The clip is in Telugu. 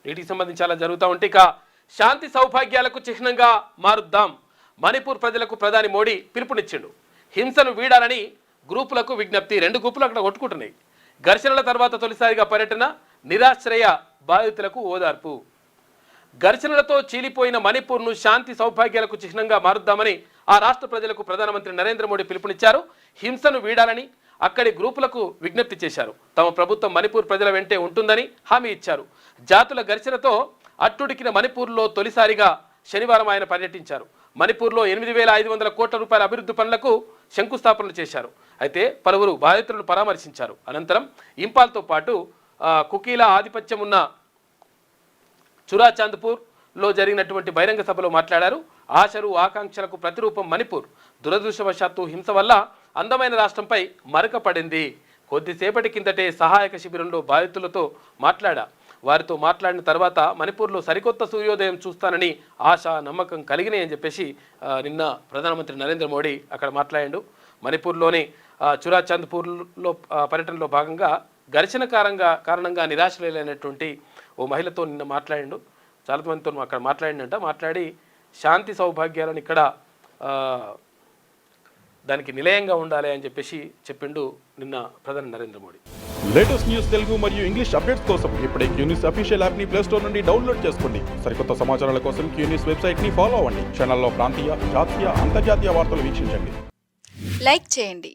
వీటికి సంబంధించి అలా జరుగుతూ ఉంటే ఇక శాంతి సౌభాగ్యాలకు చిహ్నంగా మారుద్దాం. మణిపూర్ ప్రజలకు ప్రధాని మోడీ పిలుపునిచ్చిండు. హింసను వీడాలని గ్రూపులకు విజ్ఞప్తి. 2 గ్రూపులు అక్కడ కొట్టుకుంటున్నాయి. ఘర్షణల తర్వాత తొలిసారిగా పర్యటన, నిరాశ్రయ బాధితులకు ఓదార్పు. ఘర్షణలతో చీలిపోయిన మణిపూర్ను శాంతి సౌభాగ్యాలకు చిహ్నంగా మారుద్దామని ఆ రాష్ట్ర ప్రజలకు ప్రధానమంత్రి నరేంద్ర మోడీ పిలుపునిచ్చారు. హింసను వీడాలని అక్కడి గ్రూపులకు విజ్ఞప్తి చేశారు. తమ ప్రభుత్వం మణిపూర్ ప్రజల వెంటే ఉంటుందని హామీ ఇచ్చారు. జాతుల ఘర్షణతో అట్టుడికిన మణిపూర్లో తొలిసారిగా శనివారం ఆయన పర్యటించారు. మణిపూర్లో 8,500 కోట్ల రూపాయల అభివృద్ధి పనులకు శంకుస్థాపనలు చేశారు. అయితే పలువురు బాధితులను పరామర్శించారు. అనంతరం ఇంపాల్తో పాటు కుకీల ఆధిపత్యం ఉన్న చురాచాంద్పూర్లో జరిగినటువంటి బహిరంగ సభలో మాట్లాడారు. ఆశలు ఆకాంక్షలకు ప్రతిరూపం మణిపూర్. దురదృష్టవశాత్తు హింస వల్ల అందమైన రాష్ట్రంపై మరక పడింది. కొద్దిసేపటి కిందటే సహాయక శిబిరంలో బాధితులతో వారితో మాట్లాడిన తర్వాత మణిపూర్లో సరికొత్త సూర్యోదయం చూస్తానని ఆశ నమ్మకం కలిగినాయని చెప్పేసి నిన్న ప్రధానమంత్రి నరేంద్ర మోడీ అక్కడ మాట్లాడాడు. మణిపూర్లోని చురాచాంద్పూర్లో పర్యటనలో భాగంగా ఘర్షణ కారణంగా నిరాశ్రయులైనటువంటి ఓ మహిళతో నిన్న మాట్లాడిండు. చాలామందితో అక్కడ మాట్లాడి శాంతి సౌభాగ్యాలను ఇక్కడ దానికి నిలయంగా ఉండాలి అని చెప్పేసి చెప్పిండు నిన్న ప్రధాని నరేంద్ర మోడీ. లేటెస్ట్ న్యూస్ తెలుగు మరియు ఇంగ్లీష్ అప్డేట్స్ కోసం ఇప్పుడే క్యూన్యూస్ అఫీషియల్ యాప్ ని ప్లే స్టోర్ నుండి డౌన్లోడ్ చేసుకోండి. సరికొత్త సమాచారాల కోసం క్యూన్యూస్ వెబ్సైట్ ని ఫాలో అవ్వండి. ఛానల్లో ప్రాంతీయ, జాతీయ, అంతర్జాతీయ వార్తలు వీక్షించండి. లైక్ చేయండి.